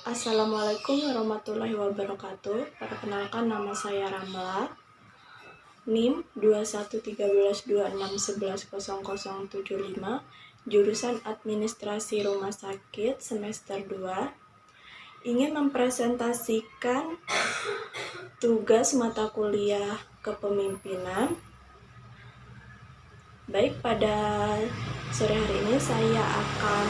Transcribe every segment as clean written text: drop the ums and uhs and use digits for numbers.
Assalamualaikum warahmatullahi wabarakatuh. Perkenalkan, nama saya Ramla. NIM 211326110075, jurusan Administrasi Rumah Sakit semester 2. Ingin mempresentasikan tugas mata kuliah kepemimpinan. Baik, pada sore hari ini saya akan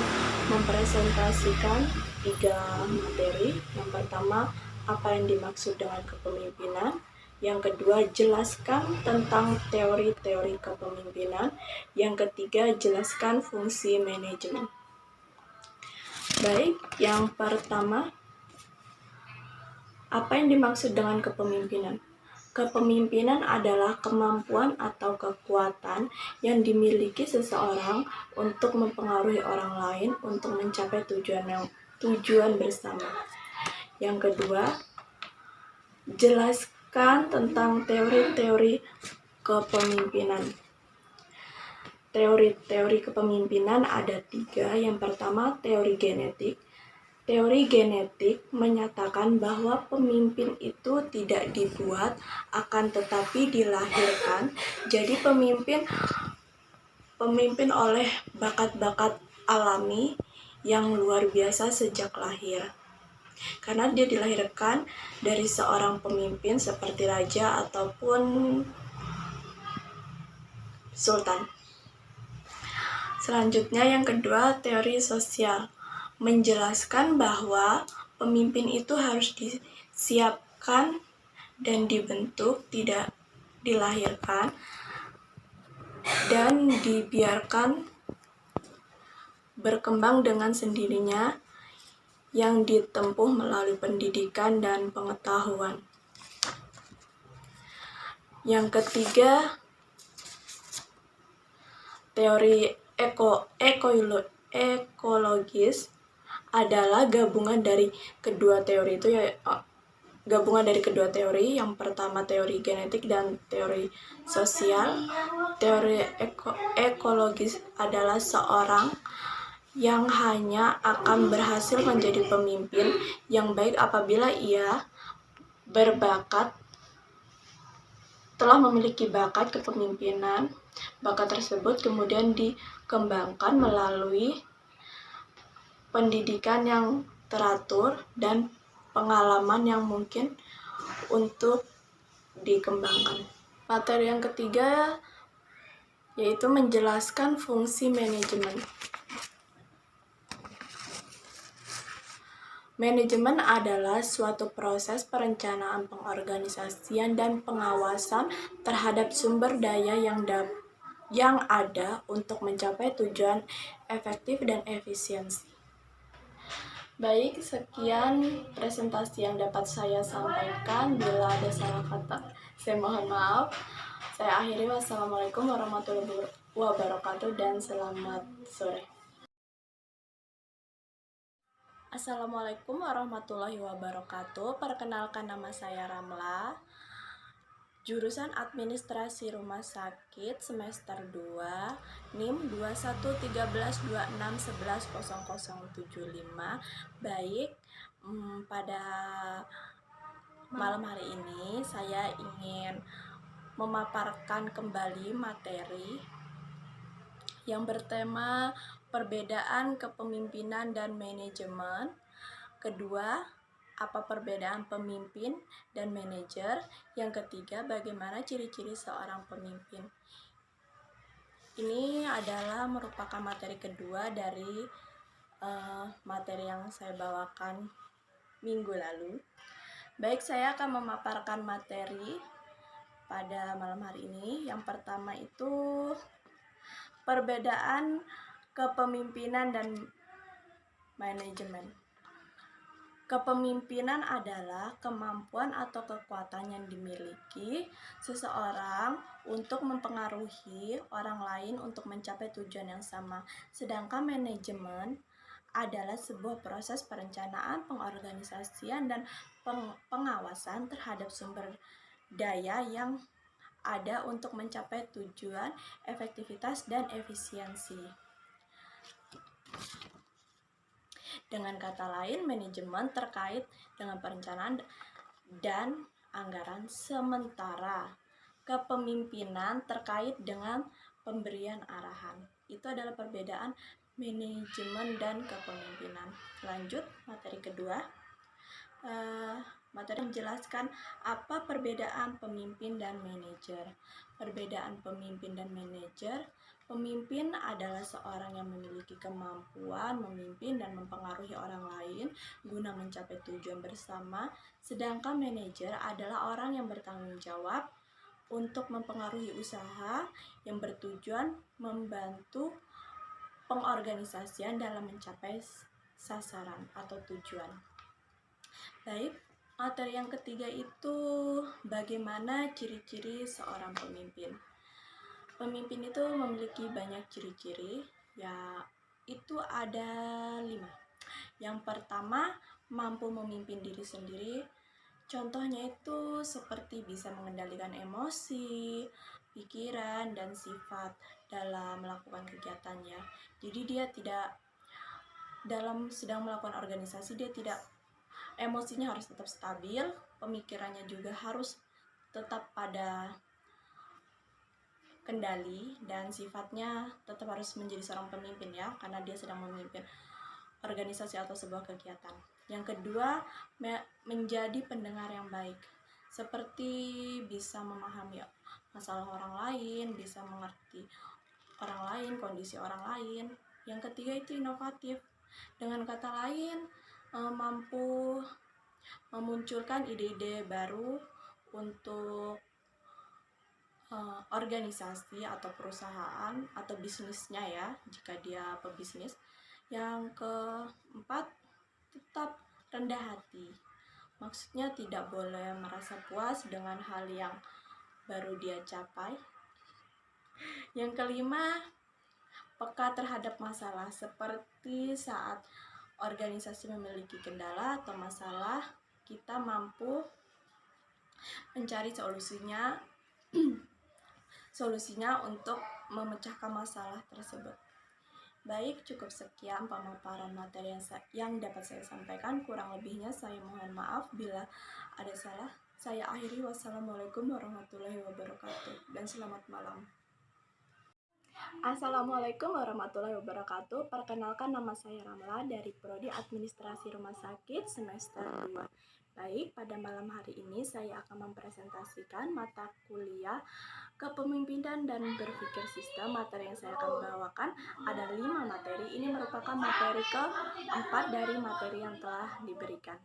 mempresentasikan 3 materi. Yang pertama, apa yang dimaksud dengan kepemimpinan. Yang kedua, jelaskan tentang teori-teori kepemimpinan. Yang ketiga, jelaskan fungsi manajemen. Baik, yang pertama, apa yang dimaksud dengan kepemimpinan? Kepemimpinan adalah kemampuan atau kekuatan yang dimiliki seseorang untuk mempengaruhi orang lain untuk mencapai tujuan bersama. Yang kedua, jelaskan tentang teori-teori kepemimpinan. Teori-teori kepemimpinan ada 3. Yang pertama, teori genetik. Teori genetik menyatakan bahwa pemimpin itu tidak dibuat, akan tetapi dilahirkan. Jadi pemimpin oleh bakat-bakat alami yang luar biasa sejak lahir. Karena dia dilahirkan dari seorang pemimpin seperti raja ataupun sultan. Selanjutnya yang kedua, teori sosial. Menjelaskan bahwa pemimpin itu harus disiapkan dan dibentuk, tidak dilahirkan dan dibiarkan berkembang dengan sendirinya yang ditempuh melalui pendidikan dan pengetahuan. Yang ketiga, teori ekologis adalah gabungan dari kedua teori itu, yang pertama teori genetik dan teori sosial. Teori ekologis adalah seorang yang hanya akan berhasil menjadi pemimpin yang baik apabila ia telah memiliki bakat kepemimpinan. Bakat tersebut kemudian dikembangkan melalui pendidikan yang teratur dan pengalaman yang mungkin untuk dikembangkan. Materi yang ketiga yaitu menjelaskan fungsi manajemen. Manajemen adalah suatu proses perencanaan, pengorganisasian, dan pengawasan terhadap sumber daya yang ada untuk mencapai tujuan efektif dan efisiensi. Baik, sekian presentasi yang dapat saya sampaikan. Bila ada salah kata, saya mohon maaf. Saya akhiri. Wassalamualaikum warahmatullahi wabarakatuh dan selamat sore. Assalamualaikum warahmatullahi wabarakatuh. Perkenalkan, nama saya Ramla, jurusan Administrasi Rumah Sakit semester 2, NIM 211326110075. Baik, pada malam hari ini saya ingin memaparkan kembali materi yang bertema perbedaan kepemimpinan dan manajemen. Kedua, apa perbedaan pemimpin dan manajer. Yang ketiga, bagaimana ciri-ciri seorang pemimpin. Ini adalah merupakan materi kedua dari materi yang saya bawakan minggu lalu. Baik, saya akan memaparkan materi pada malam hari ini. Yang pertama itu perbedaan kepemimpinan dan manajemen. Kepemimpinan adalah kemampuan atau kekuatan yang dimiliki seseorang untuk mempengaruhi orang lain untuk mencapai tujuan yang sama. Sedangkan manajemen adalah sebuah proses perencanaan, pengorganisasian, dan pengawasan terhadap sumber daya yang ada untuk mencapai tujuan, efektivitas, dan efisiensi. Dengan kata lain, manajemen terkait dengan perencanaan dan anggaran, sementara kepemimpinan terkait dengan pemberian arahan. Itu adalah perbedaan manajemen dan kepemimpinan. Lanjut, materi kedua. Materi menjelaskan apa perbedaan pemimpin dan manajer. Perbedaan pemimpin dan manajer. Pemimpin adalah seorang yang memiliki kemampuan memimpin dan mempengaruhi orang lain guna mencapai tujuan bersama, sedangkan manajer adalah orang yang bertanggung jawab untuk mempengaruhi usaha yang bertujuan membantu pengorganisasian dalam mencapai sasaran atau tujuan. Baik, materi yang ketiga itu bagaimana ciri-ciri seorang pemimpin. Pemimpin itu memiliki banyak ciri-ciri, ya itu ada 5. Yang pertama, mampu memimpin diri sendiri. Contohnya itu seperti bisa mengendalikan emosi, pikiran, dan sifat dalam melakukan kegiatannya. Jadi dia tidak dalam sedang melakukan organisasi, dia tidak, emosinya harus tetap stabil, pemikirannya juga harus tetap pada kendali, dan sifatnya tetap harus menjadi seorang pemimpin ya, karena dia sedang memimpin organisasi atau sebuah kegiatan. Yang kedua, menjadi pendengar yang baik, seperti bisa memahami masalah orang lain, bisa mengerti orang lain, kondisi orang lain. Yang ketiga itu inovatif, dengan kata lain mampu memunculkan ide-ide baru untuk organisasi atau perusahaan atau bisnisnya ya, jika dia pebisnis. Yang keempat, tetap rendah hati. Maksudnya tidak boleh merasa puas dengan hal yang baru dia capai. Yang kelima, peka terhadap masalah, seperti saat organisasi memiliki kendala atau masalah, kita mampu mencari solusinya untuk memecahkan masalah tersebut. Baik, cukup sekian pemaparan materi yang dapat saya sampaikan. Kurang lebihnya saya mohon maaf bila ada salah. Saya akhiri. Wassalamualaikum warahmatullahi wabarakatuh dan selamat malam. Assalamualaikum warahmatullahi wabarakatuh. Perkenalkan, nama saya Ramla dari Prodi Administrasi Rumah Sakit semester 2. Baik, pada malam hari ini saya akan mempresentasikan mata kuliah Kepemimpinan dan Berpikir Sistem. Materi yang saya akan bawakan ada 5 materi. Ini merupakan materi keempat dari materi yang telah diberikan.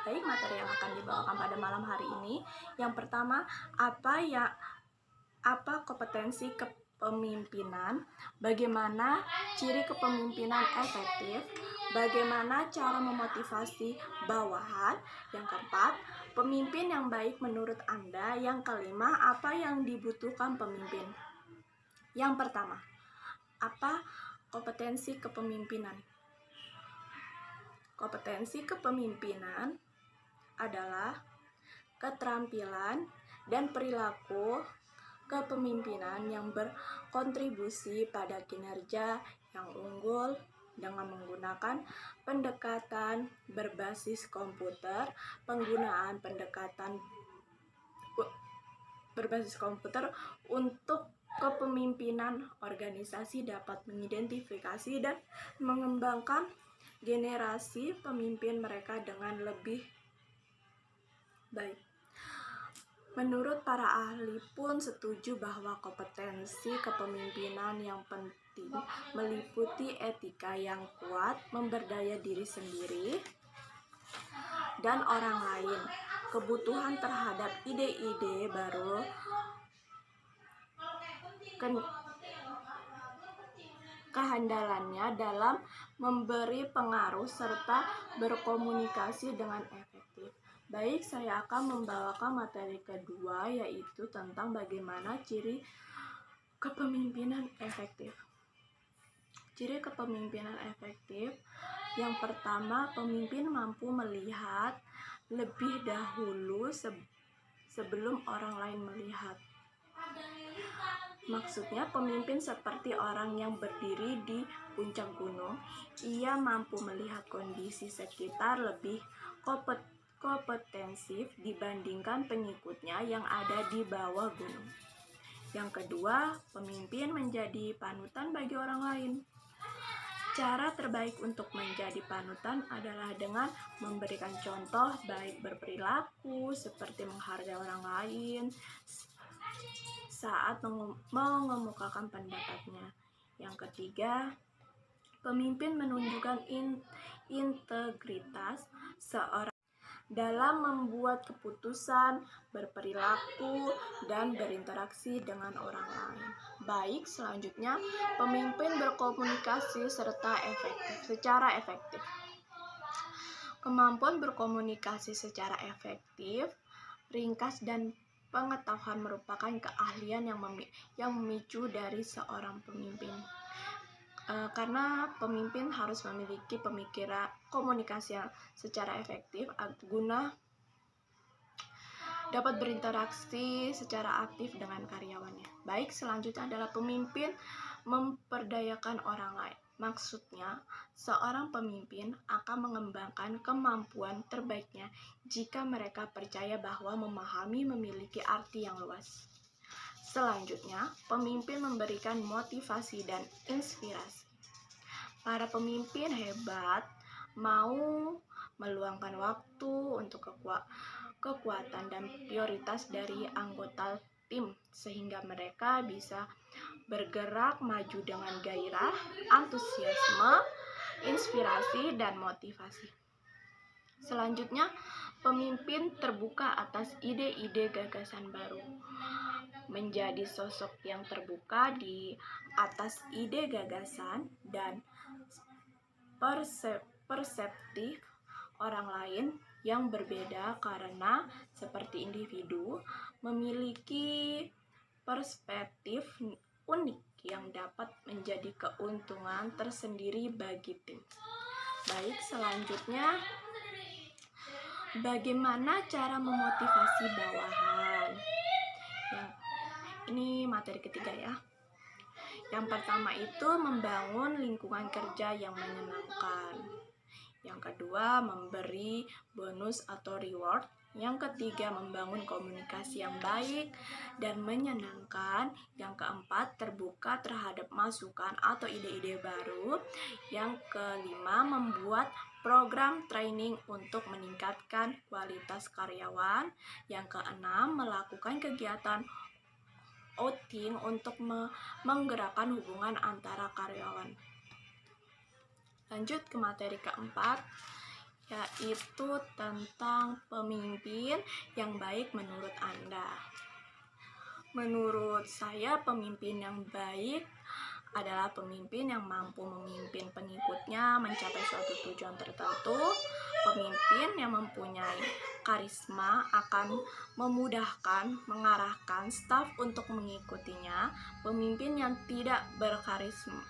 Baik, materi yang akan dibawakan pada malam hari ini. Yang pertama, apa kompetensi kepemimpinan, bagaimana ciri kepemimpinan efektif, bagaimana cara memotivasi bawahan. Yang keempat, pemimpin yang baik menurut Anda. Yang kelima, apa yang dibutuhkan pemimpin. Yang pertama, apa kompetensi kepemimpinan? Kompetensi kepemimpinan adalah keterampilan dan perilaku kepemimpinan yang berkontribusi pada kinerja yang unggul dengan menggunakan pendekatan berbasis komputer. Penggunaan pendekatan berbasis komputer untuk kepemimpinan organisasi dapat mengidentifikasi dan mengembangkan generasi pemimpin mereka dengan lebih baik. Menurut para ahli pun setuju bahwa kompetensi kepemimpinan yang penting meliputi etika yang kuat, memberdaya diri sendiri dan orang lain, kebutuhan terhadap ide-ide baru, kehandalannya dalam memberi pengaruh serta berkomunikasi dengan efektif. Baik, saya akan membawakan materi kedua, yaitu tentang bagaimana ciri kepemimpinan efektif. Ciri kepemimpinan efektif yang pertama, pemimpin mampu melihat lebih dahulu sebelum orang lain melihat. Maksudnya, pemimpin seperti orang yang berdiri di puncak gunung. Ia mampu melihat kondisi sekitar lebih kompetensif dibandingkan pengikutnya yang ada di bawah gunung. Yang kedua, pemimpin menjadi panutan bagi orang lain. Cara terbaik untuk menjadi panutan adalah dengan memberikan contoh baik berperilaku, seperti menghargai orang lain saat mengemukakan pendapatnya. Yang ketiga, pemimpin menunjukkan integritas seorang dalam membuat keputusan, berperilaku, dan berinteraksi dengan orang lain. Baik, selanjutnya, pemimpin berkomunikasi secara efektif. Kemampuan berkomunikasi secara efektif, ringkas, dan pengetahuan merupakan keahlian yang memicu dari seorang pemimpin. Karena pemimpin harus memiliki pemikiran komunikasi yang secara efektif guna dapat berinteraksi secara aktif dengan karyawannya. Baik, selanjutnya adalah pemimpin memperdayakan orang lain. Maksudnya, seorang pemimpin akan mengembangkan kemampuan terbaiknya jika mereka percaya bahwa memahami memiliki arti yang luas. Selanjutnya, pemimpin memberikan motivasi dan inspirasi. Para pemimpin hebat mau meluangkan waktu untuk kekuatan dan prioritas dari anggota tim, sehingga mereka bisa bergerak maju dengan gairah, antusiasme, inspirasi, dan motivasi. Selanjutnya, pemimpin terbuka atas ide-ide gagasan baru. Menjadi sosok yang terbuka di atas ide gagasan dan perseptif orang lain yang berbeda, karena seperti individu memiliki perspektif unik yang dapat menjadi keuntungan tersendiri bagi tim. Baik, selanjutnya, bagaimana cara memotivasi bawahan? Ini materi ketiga ya. Yang pertama itu membangun lingkungan kerja yang menyenangkan. Yang kedua, memberi bonus atau reward. Yang ketiga, membangun komunikasi yang baik dan menyenangkan. Yang keempat, terbuka terhadap masukan atau ide-ide baru. Yang kelima, membuat program training untuk meningkatkan kualitas karyawan. Yang keenam, melakukan kegiatan outing untuk menggerakkan hubungan antara karyawan. Lanjut ke materi keempat, yaitu tentang pemimpin yang baik menurut Anda. Menurut saya, pemimpin yang baik adalah pemimpin yang mampu memimpin pengikutnya mencapai suatu tujuan tertentu. Pemimpin yang mempunyai karisma akan memudahkan mengarahkan staf untuk mengikutinya. Pemimpin yang tidak berkarisma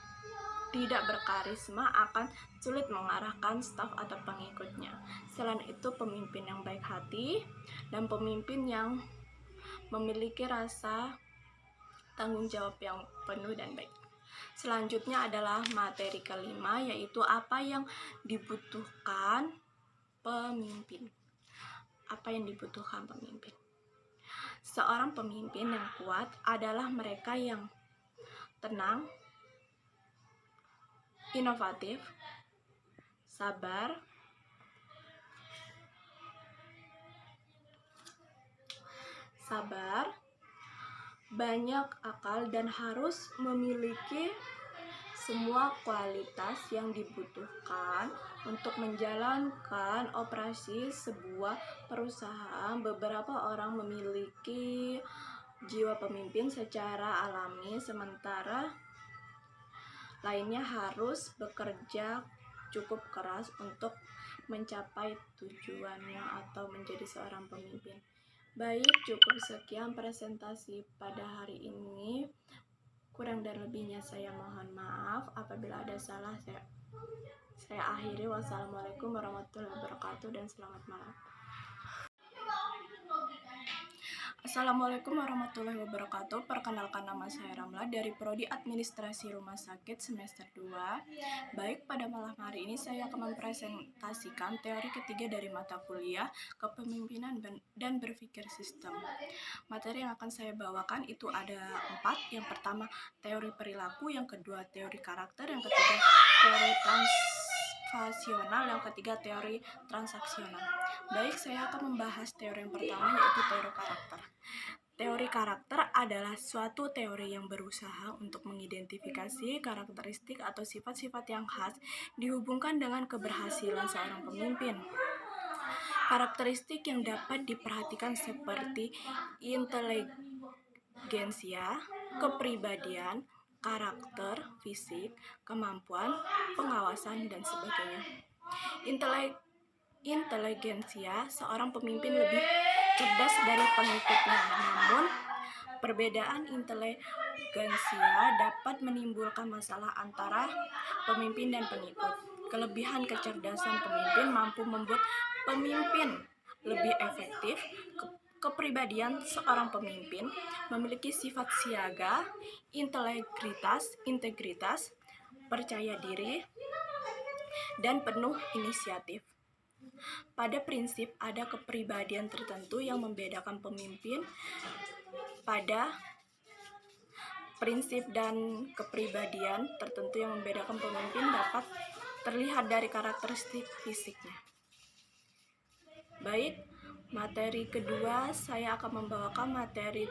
akan sulit mengarahkan staf atau pengikutnya. Selain itu, pemimpin yang baik hati dan pemimpin yang memiliki rasa tanggung jawab yang penuh dan baik. Selanjutnya adalah materi kelima, yaitu apa yang dibutuhkan pemimpin. Apa yang dibutuhkan pemimpin? Seorang pemimpin yang kuat adalah mereka yang tenang, inovatif, sabar, banyak akal, dan harus memiliki semua kualitas yang dibutuhkan untuk menjalankan operasi sebuah perusahaan. Beberapa orang memiliki jiwa pemimpin secara alami, sementara lainnya harus bekerja cukup keras untuk mencapai tujuannya atau menjadi seorang pemimpin. Baik, cukup sekian presentasi pada hari ini. Kurang dan lebihnya saya mohon maaf. Apabila ada salah, saya akhiri. Wassalamualaikum warahmatullahi wabarakatuh dan selamat malam. Assalamualaikum warahmatullahi wabarakatuh. Perkenalkan, nama saya Ramla dari Prodi Administrasi Rumah Sakit semester 2. Baik, pada malam hari ini saya akan mempresentasikan teori ketiga dari mata kuliah Kepemimpinan dan Berpikir Sistem. Materi yang akan saya bawakan itu ada 4. Yang pertama, teori perilaku. Yang kedua, teori karakter. Yang ketiga, teori transfasional. Yang ketiga, teori transaksional. Baik, saya akan membahas teori yang pertama, yaitu teori karakter. Teori karakter adalah suatu teori yang berusaha untuk mengidentifikasi karakteristik atau sifat-sifat yang khas dihubungkan dengan keberhasilan seorang pemimpin. Karakteristik yang dapat diperhatikan seperti inteligensia, kepribadian, karakter, fisik, kemampuan, pengawasan, dan sebagainya. Inteligensia, seorang pemimpin lebih cerdas dari pengikutnya. Namun, perbedaan inteligensia dapat menimbulkan masalah antara pemimpin dan pengikut. Kelebihan kecerdasan pemimpin mampu membuat pemimpin lebih efektif. Kepribadian seorang pemimpin memiliki sifat siaga, integritas, percaya diri, dan penuh inisiatif. Pada prinsip, ada kepribadian tertentu yang membedakan pemimpin. Pada prinsip dan kepribadian tertentu yang membedakan pemimpin dapat terlihat dari karakteristik fisiknya. Baik, materi kedua saya akan membawakan materi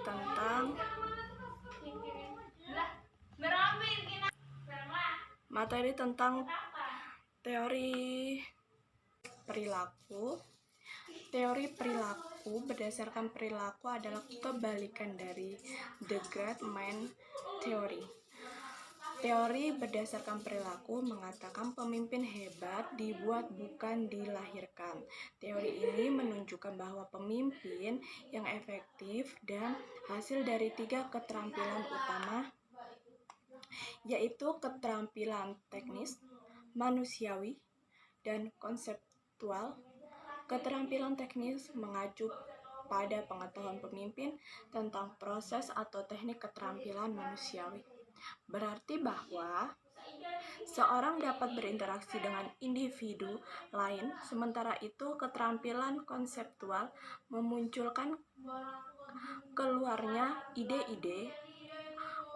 tentang teori perilaku. Teori perilaku berdasarkan perilaku adalah kebalikan dari the great man theory. Teori berdasarkan perilaku mengatakan pemimpin hebat dibuat bukan dilahirkan. Teori ini menunjukkan bahwa pemimpin yang efektif dan hasil dari 3 keterampilan utama, yaitu keterampilan teknis, manusiawi, dan konseptual. Keterampilan teknis mengacu pada pengetahuan pemimpin tentang proses atau teknik. Keterampilan manusiawi berarti bahwa seorang dapat berinteraksi dengan individu lain, sementara itu keterampilan konseptual memunculkan keluarnya ide-ide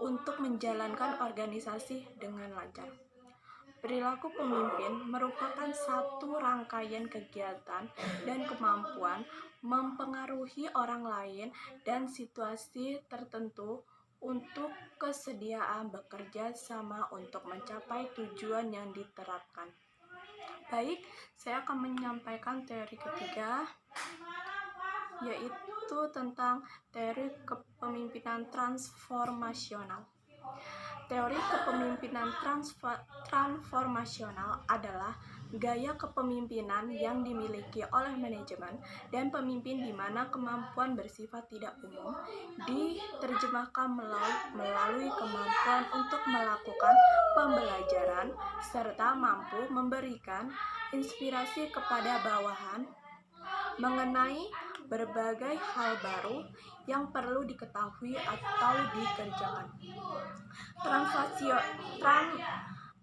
untuk menjalankan organisasi dengan lancar. Perilaku pemimpin merupakan satu rangkaian kegiatan dan kemampuan mempengaruhi orang lain dan situasi tertentu untuk kesediaan bekerja sama untuk mencapai tujuan yang diterapkan. Baik, saya akan menyampaikan teori ketiga, yaitu tentang teori kepemimpinan transformasional. Teori kepemimpinan transformasional adalah gaya kepemimpinan yang dimiliki oleh manajemen dan pemimpin di mana kemampuan bersifat tidak umum diterjemahkan melalui kemampuan untuk melakukan pembelajaran serta mampu memberikan inspirasi kepada bawahan mengenai berbagai hal baru yang perlu diketahui atau dikerjakan.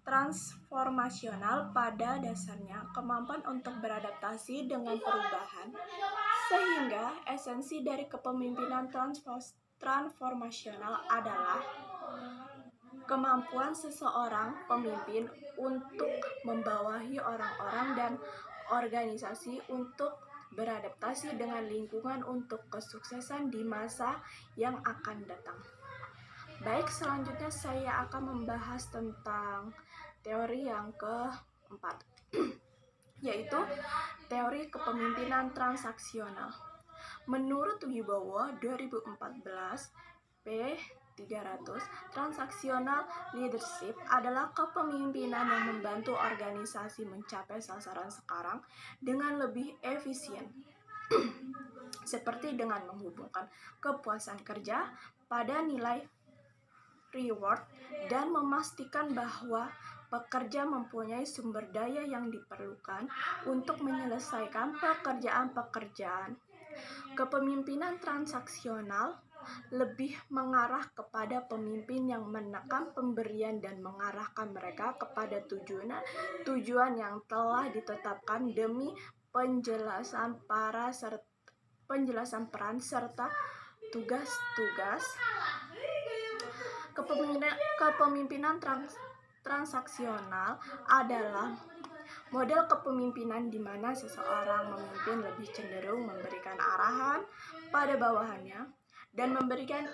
Transformasional pada dasarnya kemampuan untuk beradaptasi dengan perubahan, sehingga esensi dari kepemimpinan transformasional adalah kemampuan seseorang pemimpin untuk membawahi orang-orang dan organisasi untuk beradaptasi dengan lingkungan untuk kesuksesan di masa yang akan datang. Baik, selanjutnya saya akan membahas tentang teori yang keempat, yaitu teori kepemimpinan transaksional. Menurut Wibowo 2014 P300, transaksional leadership adalah kepemimpinan yang membantu organisasi mencapai sasaran sekarang dengan lebih efisien, seperti dengan menghubungkan kepuasan kerja pada nilai reward dan memastikan bahwa pekerja mempunyai sumber daya yang diperlukan untuk menyelesaikan pekerjaan-pekerjaan Kepemimpinan transaksional lebih mengarah kepada pemimpin yang menekan pemberian dan mengarahkan mereka kepada tujuan yang telah ditetapkan demi penjelasan peran serta tugas-tugas. Kepemimpinan transaksional adalah model kepemimpinan di mana seseorang memimpin lebih cenderung memberikan arahan pada bawahannya dan memberikan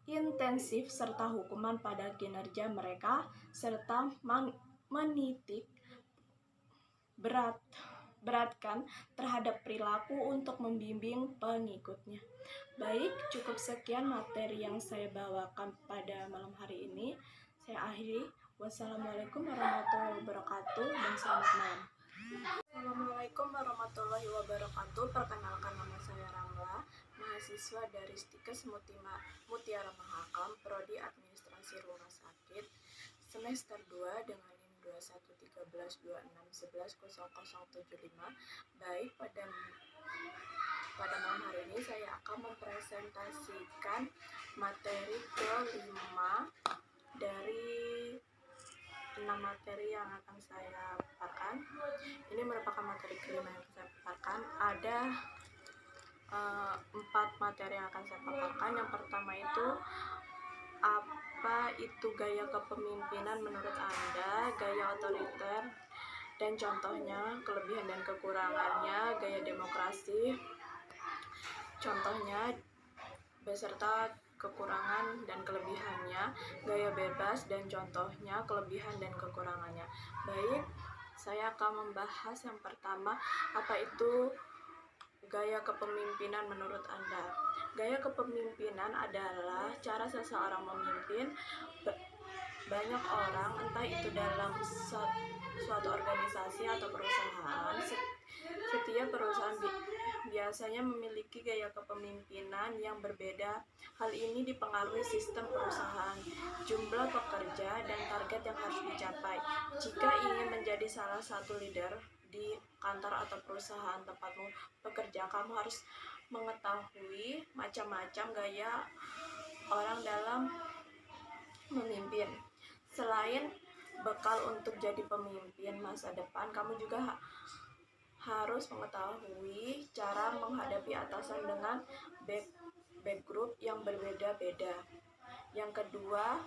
intensif serta hukuman pada kinerja mereka serta menitik beratkan terhadap perilaku untuk membimbing pengikutnya. Baik, cukup sekian materi yang saya bawakan pada malam hari ini. Saya akhiri. Wassalamualaikum warahmatullahi wabarakatuh dan selamat malam. Assalamualaikum warahmatullahi wabarakatuh. Perkenalkan, nama saya Ramla, mahasiswa dari Stikes Mutiara Mahakam, Prodi Administrasi Rumah Sakit, semester 2 dengan NIM 211326110075. Baik, pada malam hari ini saya akan mempresentasikan materi kelima dari 6 materi yang akan saya paparkan. Ini merupakan materi kelima yang saya paparkan. Ada 4 materi yang akan saya paparkan. Yang pertama itu, apa itu gaya kepemimpinan menurut Anda, gaya otoriter dan contohnya, kelebihan dan kekurangannya, gaya demokrasi, contohnya beserta kekurangan dan kelebihannya, gaya bebas dan contohnya, kelebihan dan kekurangannya. Baik, saya akan membahas yang pertama, apa itu gaya kepemimpinan menurut Anda. Gaya kepemimpinan adalah cara seseorang memimpin banyak orang, entah itu dalam suatu organisasi atau perusahaan. Setiap perusahaan biasanya memiliki gaya kepemimpinan yang berbeda. Hal ini dipengaruhi sistem perusahaan, jumlah pekerja, dan target yang harus dicapai. Jika ingin menjadi salah satu leader di kantor atau perusahaan tempatmu bekerja, kamu harus mengetahui macam-macam gaya orang dalam memimpin. Selain bekal untuk jadi pemimpin masa depan, kamu juga harus mengetahui cara menghadapi atasan dengan backgroup yang berbeda-beda. Yang kedua,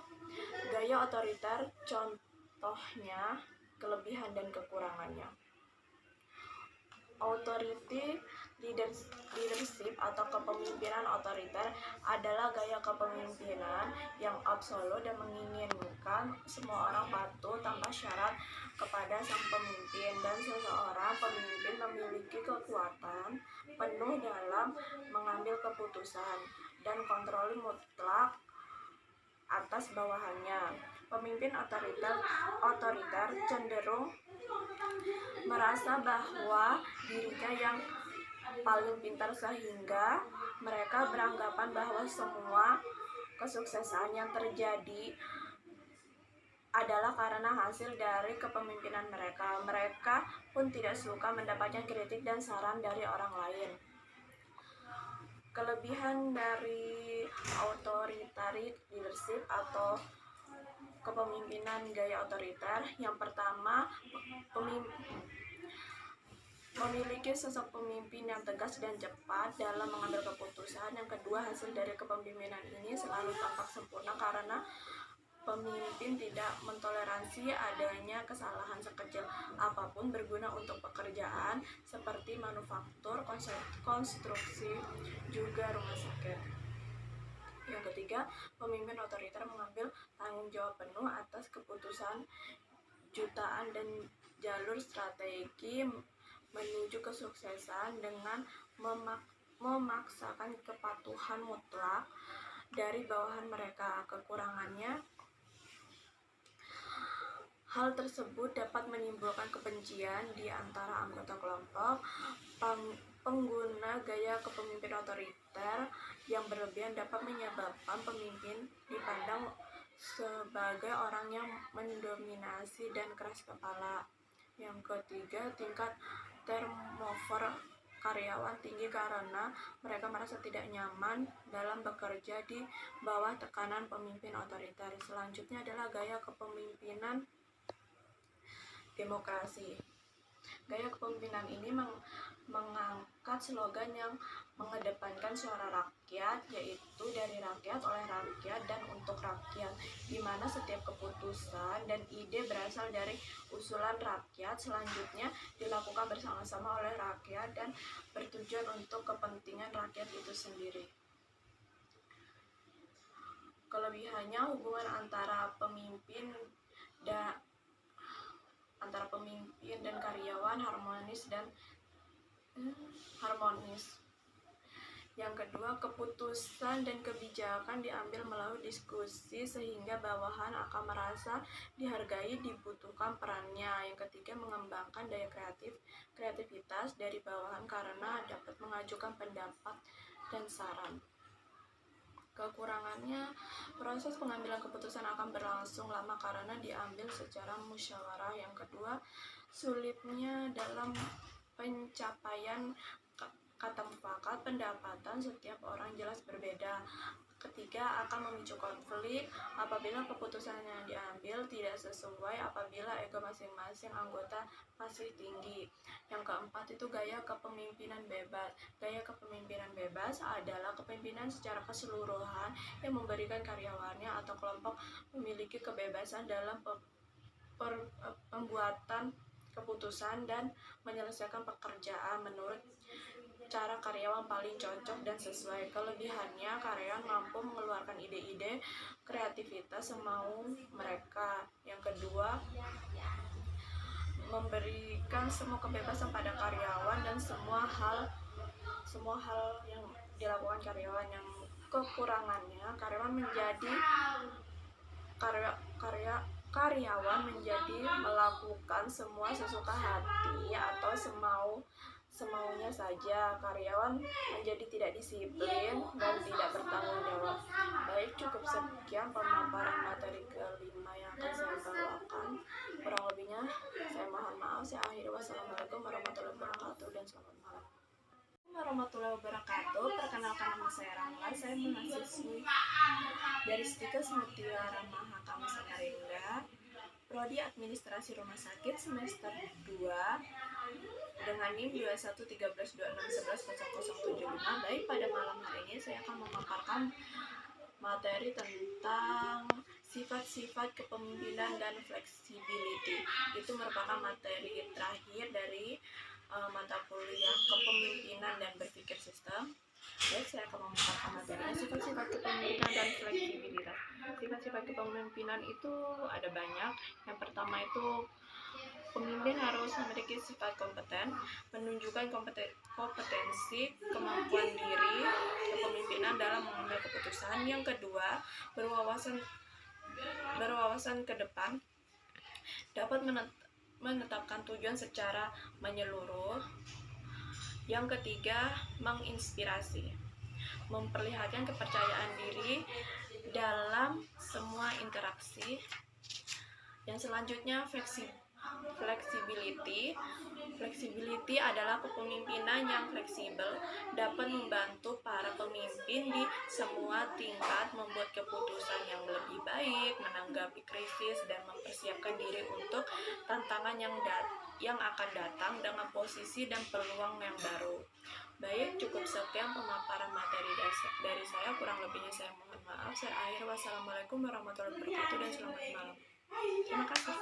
gaya otoriter, contohnya, kelebihan dan kekurangannya. Authority leadership atau kepemimpinan otoriter adalah gaya kepemimpinan yang absolut dan menginginkan semua orang patuh tanpa syarat kepada sang pemimpin, dan seseorang pemimpin memiliki kekuatan penuh dalam mengambil keputusan dan kontrol mutlak atas bawahannya. Pemimpin otoriter cenderung merasa bahwa dirinya yang paling pintar sehingga mereka beranggapan bahwa semua kesuksesan yang terjadi adalah karena hasil dari kepemimpinan mereka. Mereka pun tidak suka mendapatkan kritik dan saran dari orang lain. Kelebihan dari authoritarian leadership atau kepemimpinan gaya otoriter, yang pertama, memiliki sosok pemimpin yang tegas dan cepat dalam mengambil keputusan. Yang kedua, hasil dari kepemimpinan ini selalu tampak sempurna karena pemimpin tidak mentoleransi adanya kesalahan sekecil apapun berguna untuk pekerjaan seperti manufaktur, konstruksi, juga rumah sakit. Yang ketiga, pemimpin otoriter mengambil tanggung jawab penuh atas keputusan jutaan dan jalur strategi menuju kesuksesan dengan memaksakan kepatuhan mutlak dari bawahan mereka. Kekurangannya, hal tersebut dapat menimbulkan kebencian di antara anggota kelompok. Pengguna gaya kepemimpinan otoriter yang berlebihan dapat menyebabkan pemimpin dipandang sebagai orang yang mendominasi dan keras kepala. Yang ketiga, tingkat turnover karyawan tinggi karena mereka merasa tidak nyaman dalam bekerja di bawah tekanan pemimpin otoriter. Selanjutnya adalah gaya kepemimpinan demokrasi. Gaya kepemimpinan ini mengangkat slogan yang mengedepankan suara rakyat, yaitu dari rakyat, oleh rakyat, dan untuk rakyat, di mana setiap keputusan dan ide berasal dari usulan rakyat, selanjutnya dilakukan bersama-sama oleh rakyat dan bertujuan untuk kepentingan rakyat itu sendiri. Kelebihannya, hubungan antara pemimpin dan karyawan harmonis. Yang kedua, keputusan dan kebijakan diambil melalui diskusi sehingga bawahan akan merasa dihargai, dibutuhkan perannya. Yang ketiga, mengembangkan daya kreativitas dari bawahan karena dapat mengajukan pendapat dan saran. Kekurangannya, proses pengambilan keputusan akan berlangsung lama karena diambil secara musyawarah. Yang kedua, sulitnya dalam pencapaian kata mufakat, pendapatan setiap orang jelas berbeda. Ketiga, akan memicu konflik apabila keputusan yang diambil tidak sesuai, apabila ego masing-masing anggota masih tinggi. Yang keempat itu gaya kepemimpinan bebas. Gaya kepemimpinan bebas adalah kepemimpinan secara keseluruhan yang memberikan karyawannya atau kelompok memiliki kebebasan dalam pembuatan keputusan dan menyelesaikan pekerjaan menurut cara karyawan paling cocok dan sesuai. Kelebihannya, karyawan mampu mengeluarkan ide-ide kreativitas semau mereka. Yang kedua, memberikan semua kebebasan pada karyawan dan semua hal yang dilakukan karyawan. Yang kekurangannya, karyawan menjadi melakukan semua sesuka hati atau semaunya saja. Karyawan menjadi tidak disiplin dan tidak bertanggung jawab. Baik, cukup sekian pemaparan materi kelima yang akan saya bawakan. Kurang lebihnya saya mohon maaf. Saya akhiri. Wassalamualaikum warahmatullahi wabarakatuh dan selamat malam. Warahmatullahi wabarakatuh. Perkenalkan, nama saya Ramlan. Saya mahasiswi dari Stikes Mutiara Mahakam Samarinda, Prodi Administrasi Rumah Sakit semester 2 dengan NIM 211326110075. Baik, pada malam hari ini saya akan memaparkan materi tentang sifat-sifat kepemimpinan dan flexibility. Itu merupakan materi terakhir dari mata kuliah kepemimpinan dan berpikir sistem. Baik, saya akan memaparkan materinya. Sifat-sifat kepemimpinan dan fleksibilitas. Sifat-sifat kepemimpinan itu ada banyak. Yang pertama itu, pemimpin harus memiliki sifat kompeten, menunjukkan kompetensi, kemampuan diri, kepemimpinan dalam mengambil keputusan. Yang kedua, berwawasan ke depan, dapat menetapkan tujuan secara menyeluruh. Yang ketiga, menginspirasi, memperlihatkan kepercayaan diri dalam semua interaksi. Yang selanjutnya, flexibility adalah kepemimpinan yang fleksibel, dapat membantu para pemimpin di semua tingkat membuat keputusan yang lebih baik, menanggapi krisis, dan mempersiapkan diri untuk tantangan yang akan datang dengan posisi dan peluang yang baru. Baik, cukup sekian pemaparan materi dari saya. Kurang lebihnya saya mohon maaf. Saya akhiri. Wassalamualaikum warahmatullahi wabarakatuh dan selamat malam. Terima kasih.